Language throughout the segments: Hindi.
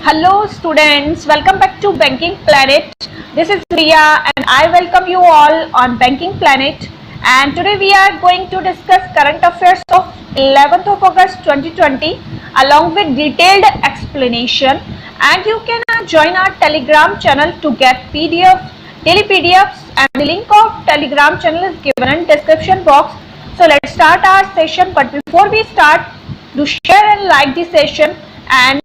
Hello students, welcome back to Banking Planet. This is Riya and I welcome you all on Banking Planet, and today we are going to discuss current affairs of 11th of August 2020 along with detailed explanation, and you can join our Telegram channel to get PDF, daily PDFs, and the link of Telegram channel is given in description box. So let's start our session, but before we start, do share and like the session, and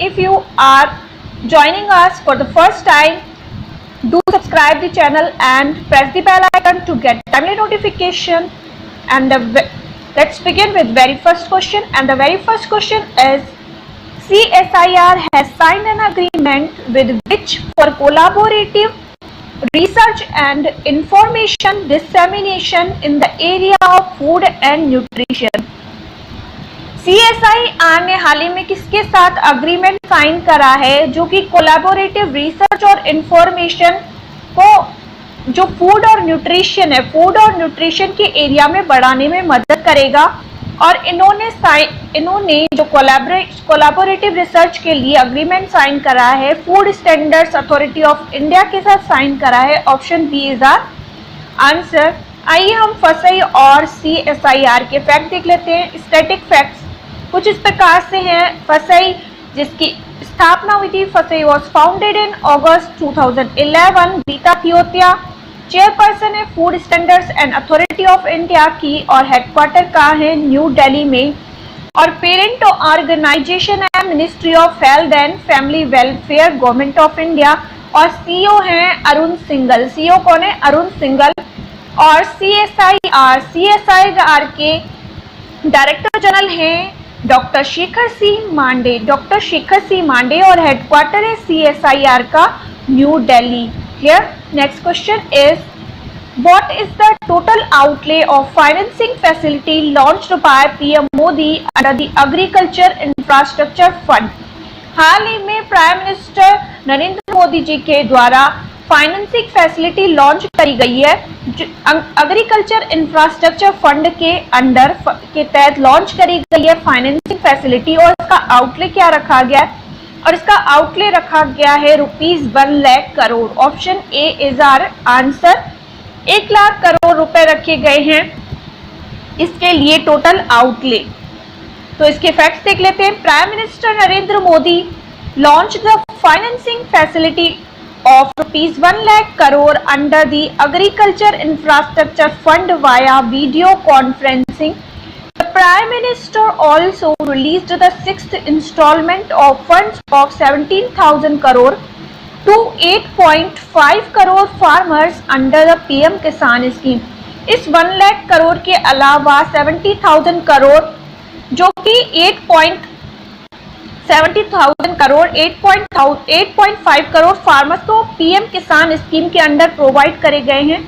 if you are joining us for the first time, do subscribe the channel and press the bell icon to get timely notification. And let's begin with very first question, and the very first question is CSIR has signed an agreement with which for collaborative research and information dissemination in the area of food and nutrition. CSIR ने हाल ही में किसके साथ अग्रीमेंट साइन करा है जो कि कोलैबोरेटिव रिसर्च और इंफॉर्मेशन को जो फूड और न्यूट्रिशन है, फूड और न्यूट्रिशन के एरिया में बढ़ाने में मदद करेगा। और इन्होंने जो कोलैबोरेटिव रिसर्च के लिए अग्रीमेंट साइन करा है food standards authority of India के साथ साइन करा है। Option B is our answer. आइए हम फसई और CSIR के फैक्ट देख लेते हैं। स्टैटिक फैक्ट्स कुछ इस प्रकार से हैं। फसई जिसकी स्थापना हुई थी, FSSAI was founded in August 2011। Geeta Teaotia chairperson है food standards and authority of India की और हेडक्वार्टर का है न्यू दिल्ली में। और पेरेंट ऑर्गेनाइजेशन है ministry of health and family welfare government of India. और CEO हैं अरुण सिंघल। CEO कौन है? अरुण सिंघल। और CSIR के डायरेक्टर जनरल हैं डॉक्टर शेखर सिंह मांडे। डॉक्टर शेखर सिंह मांडे और हेडक्वार्टर है CSIR का New Delhi. Clear? Next question is what is the total outlay of financing facility launched by PM Modi under the agriculture infrastructure fund. हाल ही में प्राइम मिनिस्टर नरेंद्र मोदी जी के द्वारा फाइनेंसिंग फैसिलिटी लॉन्च करी गई है एग्रीकल्चर इंफ्रास्ट्रक्चर फंड के अंडर के तहत लॉन्च करी गई है फाइनेंसिंग फैसिलिटी। और इसका आउटले क्या रखा गया है? और इसका आउटले रखा गया है ₹1 lakh crore. Option A is our answer. 1 lakh crore रुपए रखे गए हैं इसके लिए टोटल आउटले। तो इसके फैक्ट्स देख लेते हैं। Prime minister Narendra Modi launch the financing facility of ₹1 lakh crore under the Agriculture Infrastructure Fund via video conferencing. The Prime Minister also released the 6th installment of funds of 17,000 crore to 8.5 crore farmers under the PM Kisan Scheme. इस 1 लाख करोड़ के अलावा 70,000 करोड़ जो कि 70,000 करोड़ 8.5 करोड़ फार्मर्स को PM किसान स्कीम के अंडर प्रोवाइड करे गए हैं।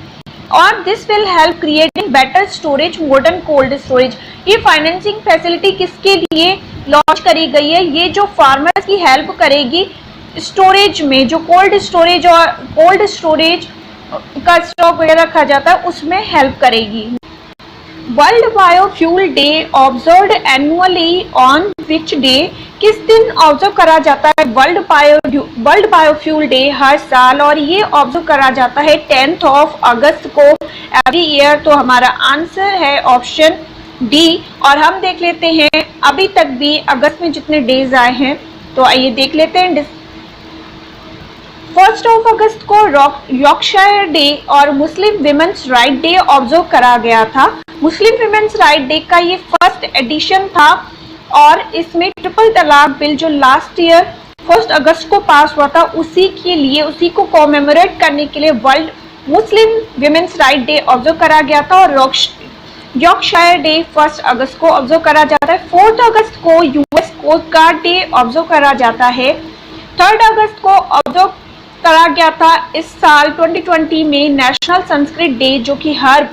और this will help creating better storage, modern cold storage. ये फाइनेंसिंग फैसिलिटी किसके लिए लॉन्च करी गई है? ये जो फार्मर्स की हेल्प करेगी स्टोरेज में, जो कोल्ड स्टोरेज और कोल्ड स्टोरेज का स्टॉक वगैरह रखा जाता है उसमें हेल्प करेगी। World biofuel day observed annually on which day? किस दिन ऑब्जर्व करा जाता है वर्ल्ड बायोफ्यूल डे हर साल? और ये ऑब्जर्व करा जाता है 10th of अगस्त को एवरी ईयर। तो हमारा आंसर है ऑप्शन डी। और हम देख लेते हैं अभी तक भी अगस्त में जितने डेज आए हैं, तो आइए देख लेते हैं। 1st of अगस्त को यॉर्कशायर डे और मुस्लिम विमेंस राइट डे ऑब्जर्व करा गया था। मुस्लिम विमेंस राइट डे का ये फर्स्ट एडिशन था और इसमें ट्रिपल तलाक बिल जो लास्ट ईयर 1 अगस्त को पास हुआ था उसी को कॉमेमोरेट करने के लिए वर्ल्ड मुस्लिम विमेंस राइट डे ऑब्जर्व करा गया था। और यॉर्कशायर डे 1 अगस्त को ऑब्जर्व करा जाता है। 4th अगस्त को US coast guard day observe करा जाता है। 3rd अगस्त को ऑब्जर्व करा गया था इस साल 2020 में नेशनल संस्कृत डे, जो कि हर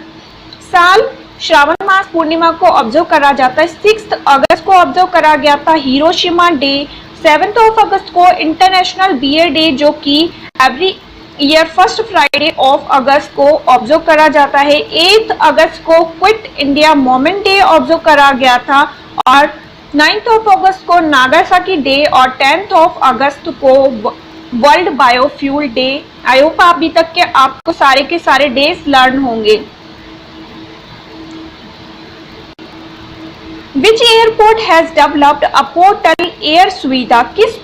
साल श्रावण मास पूर्णिमा को ऑब्जर्व करा जाता है। 6th अगस्त को ऑब्जर्व करा गया था हिरोशिमा डे। 7th of अगस्त को इंटरनेशनल बियर डे, जो कि every year first Friday of अगस्त को ऑब्जर्व करा जाता है। 8th अगस्त को quit India moment day observe करा गया था। और 9 अगस्त को नागासाकी डे और 10 अगस्त को world biofuel day. I hope अभी तक के आपको सारे के सारे डेज लर्न होंगे। Which airport has developed a portal air Suvidha? किस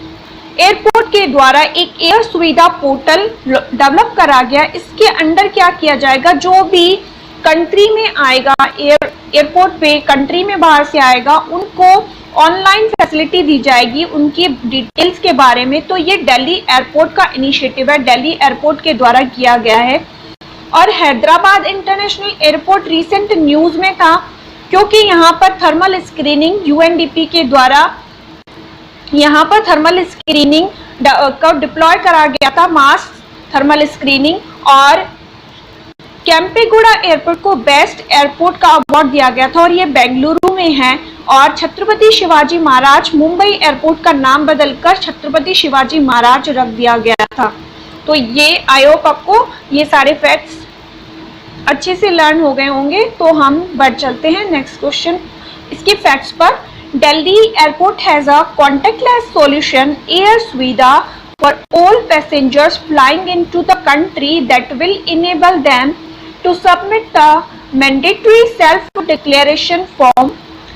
एयरपोर्ट के द्वारा एक एयर सुविधा पोर्टल डेवलप करा गया? इसके अंडर क्या किया जाएगा, जो भी कंट्री में आएगा, एयरपोर्ट पे कंट्री में बाहर से आएगा, उनको ऑनलाइन फैसिलिटी दी जाएगी उनकी डिटेल्स के बारे में। तो ये दिल्ली एयरपोर्ट का इनिशिएटिव है, दिल्ली एयरपोर्ट के द्वारा किया गया है। और Hyderabad international airport recent news में था, क्योंकि यहाँ पर थर्मल स्क्रीनिंग यूएनडीपी के द्वारा यहाँ पर थर्मल स्क्रीनिंग को डिप्लॉय करा गया था, मास थर्मल स्क्रीनिंग। और केम्पेगौड़ा एयरपोर्ट को बेस्ट एयरपोर्ट का अवार्ड दिया गया था और ये बेंगलुरु में है। और छत्रपति शिवाजी महाराज मुंबई एयरपोर्ट का नाम बदलकर छत्रपति शिवाजी महाराज रख दिया गया था। तो ये आई होप आपको ये सारे फैक्ट्स अच्छे से लर्न हो गए होंगे। तो हम बढ़ चलते हैं नेक्स्ट क्वेश्चन इसके फैक्ट्स पर। Delhi airport has a contactless solution air Suvidha for all passengers flying into the country that will enable them to submit a mandatory self-declaration form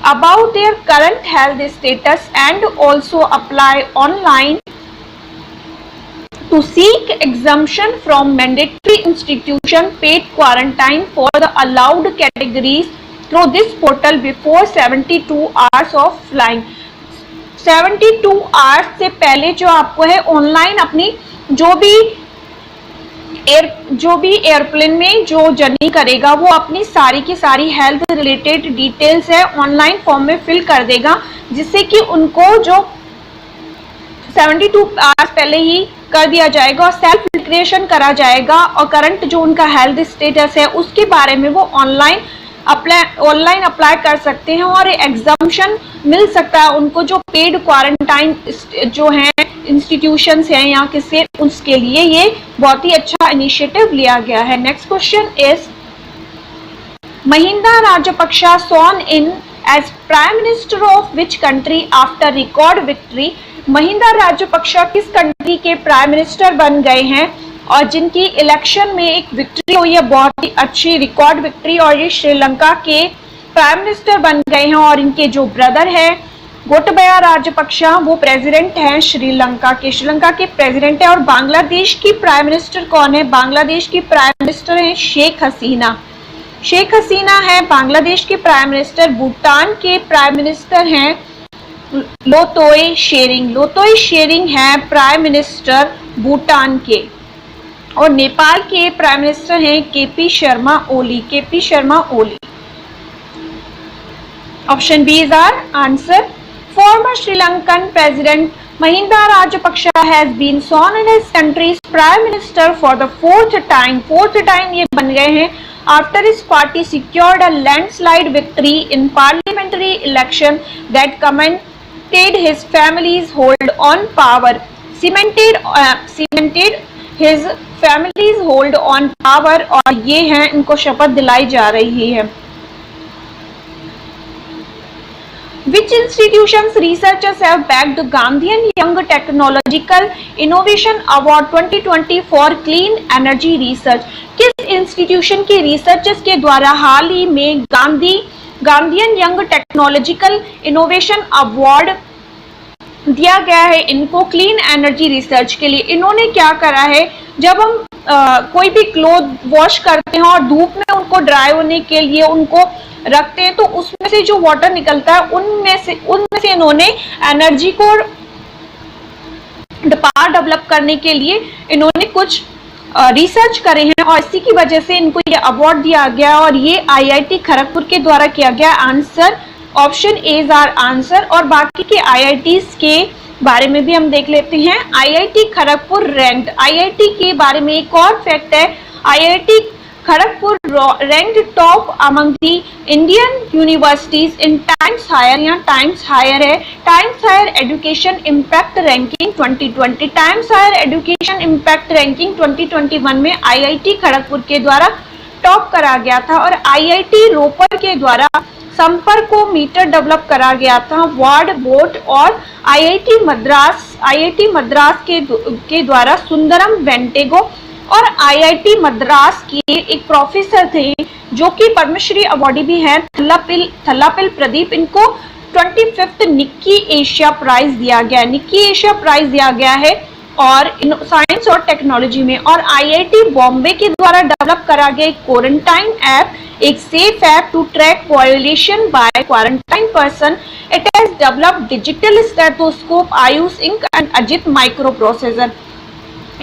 about their current health status and also apply online to seek exemption from mandatory institution paid quarantine for the allowed categories through this portal before 72 hours of flying। 72 hours से पहले जो आपको है ऑनलाइन अपनी जो भी एयरप्लेन में जो जर्नी करेगा वो अपनी सारी की सारी हेल्थ रिलेटेड डिटेल्स है ऑनलाइन फॉर्म में फिल कर देगा, जिससे कि उनको जो 72 आवर्स पहले ही कर दिया जाएगा और सेल्फ डिक्लेरेशन करा जाएगा और करंट जो उनका हेल्थ स्टेटस है उसके बारे में वो ऑनलाइन अप्लाई कर सकते हैं और एग्जाम्पशन मिल सकता है उनको, जो पेड क्वारंटाइन जो है इंस्टीट्यूशंस हैं यहाँ किससे उसके लिए ये बहुत ही अच्छा इनिशिएटिव लिया गया है। Next question is Mahinda Rajapaksa sworn in as prime minister of which country after record victory? Mahinda Rajapaksa किस कंट्री के प्राइम मिनिस्टर बन गए हैं और जिनकी इलेक्शन में एक विक्ट्री हुई है, बहुत ही अच्छी रिकॉर्ड विक्ट्री, और ये श्रीलंका के प्राइम मिनिस्टर बन गए हैं। और इनके जो ब्रदर है गोटबाया राजपक्षा वो प्रेसिडेंट हैं श्रीलंका के प्रेसिडेंट है। और बांग्लादेश की प्राइम मिनिस्टर कौन है? बांग्लादेश की प्राइम मिनिस्टर है शेख हसीना है बांग्लादेश के प्राइम मिनिस्टर। भूटान के प्राइम मिनिस्टर हैं लोतोय शेरिंग है प्राइम मिनिस्टर भूटान के। और नेपाल के प्राइम मिनिस्टर हैं KP Sharma Oli. Option B is our answer. Former Sri Lankan president Mahinda Rajapaksa has been sworn in his country's prime minister for the fourth time ये बन गए हैं after his party secured a landslide victory in parliamentary election that cemented his family's hold on power his family's hold on power। और ये हैं इनको शपथ दिलाई जा रही है। Which institutions researchers have backed Gandhian Young Technological Innovation Award 2020 for Clean Energy Research? किस इंस्टीट्यूशन के रिसर्चर्स के द्वारा हाल ही में Gandhian young technological innovation award दिया गया है इनको क्लीन एनर्जी रिसर्च के लिए? इन्होंने क्या करा है, जब हम कोई भी क्लोथ वॉश करते हैं और धूप में उनको ड्राई होने के लिए उनको रखते हैं तो उसमें से जो वाटर निकलता है उनमें से इन्होंने एनर्जी को पावर डेवलप करने के लिए इन्होंने कुछ रिसर्च करे हैं और इसी की वजह से इनको ये अवार्ड दिया गया और ये आईआईटी खड़गपुर के द्वारा किया गया। Answer option A is our answer. और बाकी के आईआईटीज के बारे में भी हम देख लेते हैं। आईआईटी खड़गपुर रैंक्ड, आईआईटी के बारे में एक और फैक्ट है, IIT Kharagpur ranked top among the Indian universities in Times Higher, यहाँ टाइम्स हायर है, Times Higher Education Impact Ranking 2020। Times Higher Education Impact Ranking 2021 में आईआईटी खड़गपुर के द्वारा टॉप करा गया था और आईआईटी रोपड़ के द्वारा संपर्कोमीटर डेवलप करा गया था वार्ड बोर्ड, और आईआईटी मद्रास के द्वारा सुंदरम वेंटेगो, और आईआईटी मद्रास के एक प्रोफेसर थे जो कि पद्मश्री अवार्डी भी हैं, थल्लापिल प्रदीप, इनको 25th निक्की एशिया प्राइज दिया गया, निक्की एशिया प्राइज दिया गया है और साइंस और टेक्नोलॉजी में। और आईआईटी बॉम्बे के द्वारा डेवलप करा गया एक क्वारंटाइन ऐप, एक safe app to track violation by quarantine person. It has developed digital stethoscope, AyuSynk and Ajit microprocessor.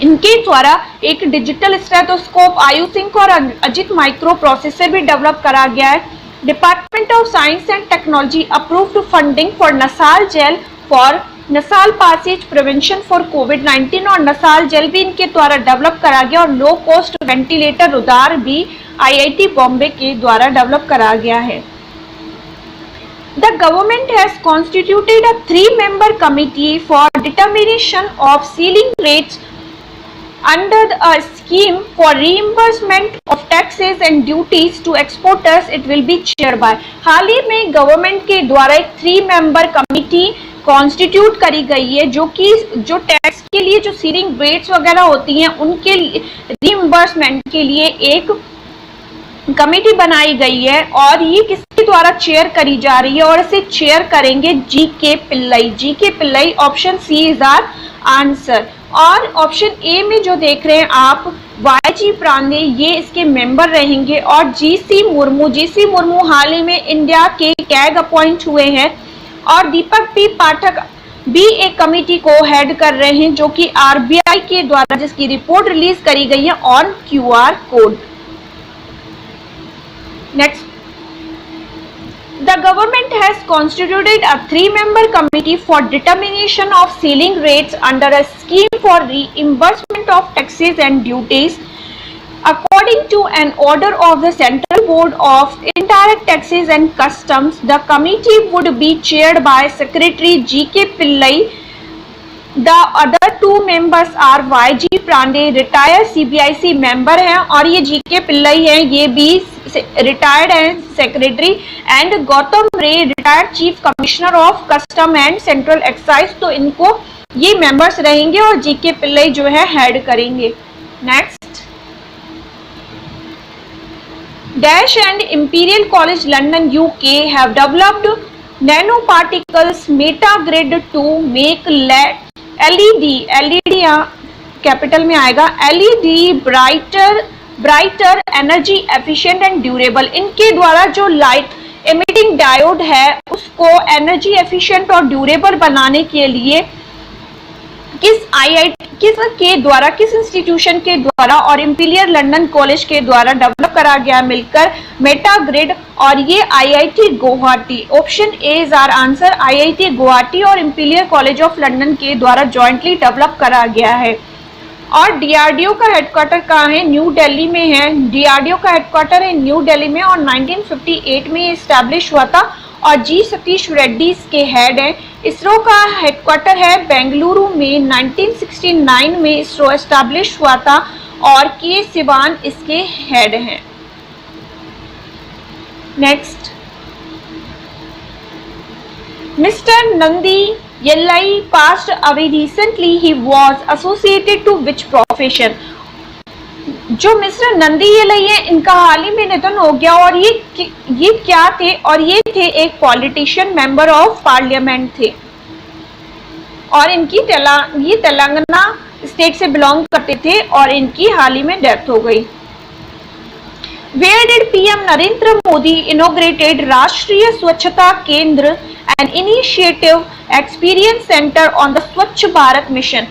इनके द्वारा एक डिजिटल स्टेथोस्कोप, आयुष इंक और अजित माइक्रो प्रोसेसर भी डेवलप करा गया है। Department of science and technology approved funding for nasal gel for nasal passage prevention for कोविड-19, और नसाल जेल भी इनके द्वारा डेवलप करा गया। और लो कॉस्ट वेंटिलेटर रुदार भी आईआईटी बॉम्बे के द्वारा डेवलप करा गया है। The government has constituted a 3-member committee for determination of ceiling rates under a scheme for reimbursement of taxes and duties to exporters. It will be chaired by। हाल ही में गवर्नमेंट के द्वारा एक 3-member कमिटी कॉन्स्टिट्यूट करी गई है जो टैक्स के लिए जो सीलिंग रेट्स वगैरह होती हैं उनके रीइंबर्समेंट के लिए एक कमेटी बनाई गई है। और ये किसके द्वारा चेयर करी जा रही है, और इसे चेयर करेंगे GK. Pillai. GK. Pillai, option C is our answer. और ऑप्शन ए में जो देख रहे हैं आप, वाई.जी. प्रांडे ये इसके मेंबर रहेंगे, और जी.सी. मुर्मू हाल ही में इंडिया के कैग अपॉइंट हुए हैं, और दीपक पी पाठक भी एक कमेटी को हेड कर रहे हैं जो कि आरबीआई के द्वारा जिसकी रिपोर्ट रिलीज करी गई है on QR code. Next, the government has constituted a 3-member committee for determination of ceiling rates under a scheme for reimbursement of taxes and duties. According to an order of the Central Board of Indirect Taxes and Customs, the committee would be chaired by Secretary G.K. Pillai. The other 2 members are Y.G. Parande, retired CBIC member हैं, और ये जी.के. पिल्लई हैं, ये भी रिटायर्ड हैं सेक्रेटरी, एंड गौतम रे, retired chief commissioner of custom and central excise. तो इनको ये मेंबर्स रहेंगे और जी.के. पिल्लई जो है हेड करेंगे। Next, dash and Imperial College London UK have developed nanoparticles meta grid to make LED capital में आएगा, LED brighter energy efficient and durable. इनके द्वारा जो लाइट एमिटिंग डायोड है उसको एनर्जी एफिशिएंट और ड्यूरेबल बनाने के लिए किस इंस्टीट्यूशन के द्वारा और इंपीरियल लंदन कॉलेज के द्वारा डेवलप करा गया मिलकर मेटा ग्रिड, और ये IIT Guwahati. Option A is our answer, IIT Guwahati और इंपीरियल कॉलेज ऑफ लंदन के द्वारा जॉइंटली डेवलप करा गया है। और डीआरडीओ का हेडक्वार्टर कहाँ है, न्यू दिल्ली में है। डीआरडीओ का हेडक्वार्टर है न्यू दिल्ली में, और 1958 में एस्टैब्लिश हुआ था, और जी सतीश रेड्डी इसके हेड हैं। इसरो का हेडक्वार्टर है बेंगलुरु में, 1969 में इसरो एस्टैब्लिश हुआ था, और के सिवान इसके हेड हैं। Next, mister Nandi Yellai passed away recently. He was associated to which profession? जो मिस्टर नंदी येल्लाई है इनका हाल ही में निधन हो गया, और ये क्या थे, और ये थे एक पॉलिटिशियन, मेंबर ऑफ पार्लियामेंट थे, और ये तेलंगाना स्टेट से बिलोंग करते थे, और इनकी हाल ही में डेथ हो गई। Where did PM Narendra Modi inaugurated राष्ट्रीय स्वच्छता केंद्र and initiative experience center on the स्वच्छ भारत मिशन?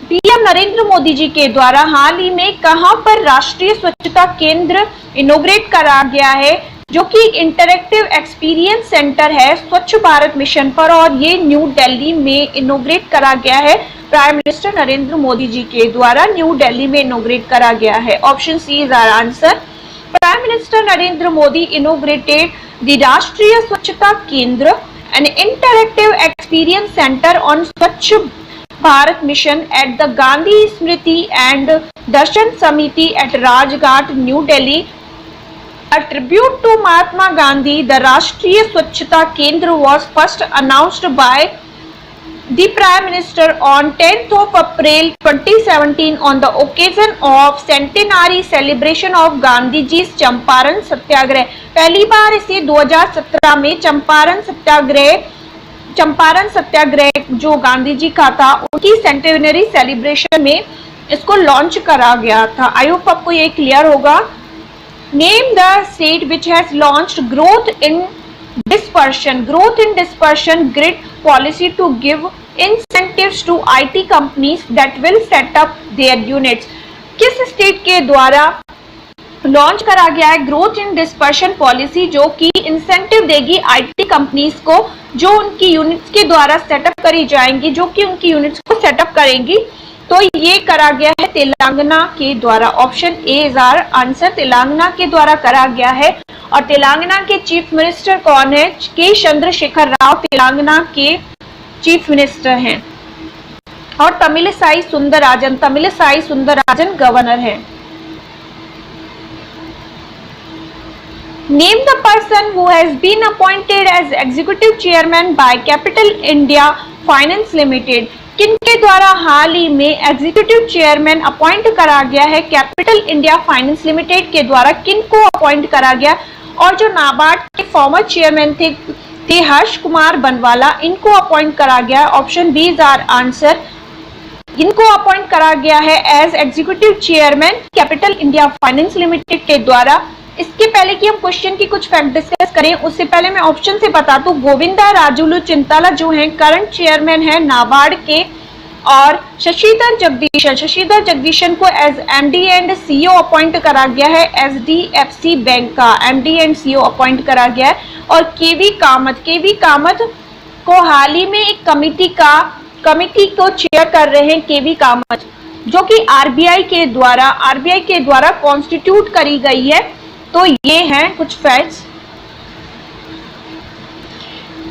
पीएम नरेंद्र मोदी जी के द्वारा हाल ही में कहां पर राष्ट्रीय स्वच्छता केंद्र इनोग्रेट करा गया है, जो कि इंटरैक्टिव एक्सपीरियंस सेंटर है स्वच्छ भारत मिशन पर, और ये न्यू दिल्ली में इनोग्रेट करा गया है। प्राइम मिनिस्टर नरेंद्र मोदी जी के द्वारा न्यू दिल्ली में इनोग्रेट करा गया है। Option C is our answer. Prime minister Narendra Modi inaugurated the Rashtriya Swachhta Kendra an interactive experience centre on Swachh Bharat mission at the Gandhi Smriti and Darshan Samiti at Rajghat New Delhi A tribute to Mahatma Gandhi, the Rashtriya Swachhata Kendra was first announced by the Prime Minister on 10th of April 2017 on the occasion of centenary celebration of Gandhi Ji's Champaran Satyagraha. पहली बार इसे 2017 में चंपारण सत्याग्रह जो गांधी जी का था उनकी सेंटेनरी सेलिब्रेशन में इसको लॉन्च करा गया था। आई होप आपको ये क्लियर होगा। Name the state which has launched growth in dispersion grid policy to give incentives to IT companies that will set up their units। किस स्टेट के द्वारा लॉन्च करा गया है ग्रोथ इन डिस्पर्शन पॉलिसी जो कि इंसेंटिव देगी IT कंपनीज को जो उनकी यूनिट्स के द्वारा सेटअप करी जाएंगी, जो कि उनकी यूनिट्स को सेटअप करेंगी। तो ये करा गया है तेलंगाना के द्वारा। Option A is our answer, Telangana के द्वारा करा गया है। और तेलंगाना के चीफ मिनिस्टर कौन है? के चंद्रशेखर राव तेलंगाना के चीफ मिनिस्टर हैं। और तमिलिसाई सुंदरराजन गवर्नर है। Name the person who has been appointed as executive chairman by Capital India Finance Limited. किनके द्वारा हाल ही में एग्जीक्यूटिव चेयरमैन अपॉइंट करा गया है? कैपिटल इंडिया फाइनेंस लिमिटेड के द्वारा किनको अपॉइंट करा गया? और जो नाबार्ड के फॉर्मर चेयरमैन थे हर्ष कुमार बनवाला, इनको अपॉइंट करा गया। Option B is our answer. इनको अपॉइंट करा गया है as executive chairman Capital India Finance Limited के द्वारा। इसके पहले कि हम क्वेश्चन की कुछ फैक्ट डिस्कस करें उससे पहले मैं ऑप्शन से बता दूं, गोविंदा राजुलू चिंताला जो हैं करंट चेयरमैन है नाबार्ड के। और शशिधर जगदीशन को as MD and CEO appoint करा गया है। एचडीएफसी बैंक का एमडी एंड सीईओ अपॉइंट करा गया है। और केवी कामत को हाल ही में एक कमिटी को चेयर कर रहे हैं केवी कामत, जो कि आरबीआई के द्वारा कॉन्स्टिट्यूट करी गई है। तो ये हैं कुछ फैक्ट्स।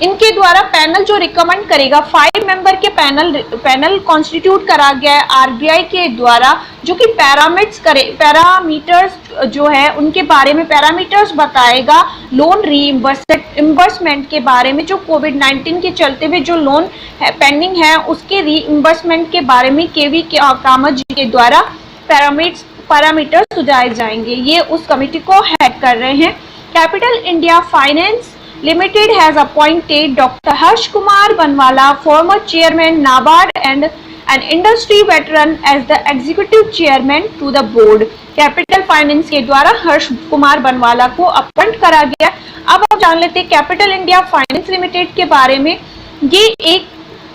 इनके द्वारा पैनल जो रिकमेंड करेगा 5 मेंबर के पैनल कॉन्स्टिट्यूट करा गया है आरबीआई के द्वारा, जो कि पैरामीटर्स जो है उनके बारे में पैरामीटर्स बताएगा। लोन रीइंबर्समेंट के बारे में, जो कोविड-19 के चलते हुए जो लोन पेंडिंग है उसके रीइंबर्समेंट के बारे में केवी कामत जी के द्वारा पैरामीटर्स सुझाए जाएंगे। ये उस कमेटी को हेड कर रहे हैं। Capital India finance Limited has appointed Dr. Harsh Kumar Banwala, former chairman NABARD and an industry veteran, as the executive chairman to the board। Capital finance के द्वारा हर्ष कुमार बनवाला को अपॉइंट करा गया। अब हम जान लेते हैं कैपिटल इंडिया फाइनेंस लिमिटेड के बारे में।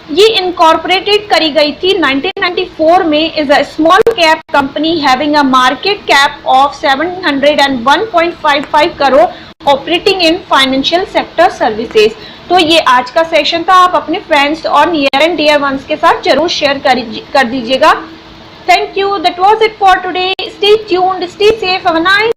ये इनकॉर्पोरेटेड करी गई थी 1994 में। Is a small cap company having a market cap of 701.55 crore operating in financial sector services. तो ये आज का सेशन था। आप अपने फ्रेंड्स और नियर एंड डियर वंस के साथ जरूर शेयर कर दीजिएगा। Thank you. That was it for today. Stay tuned, stay safe, have a nice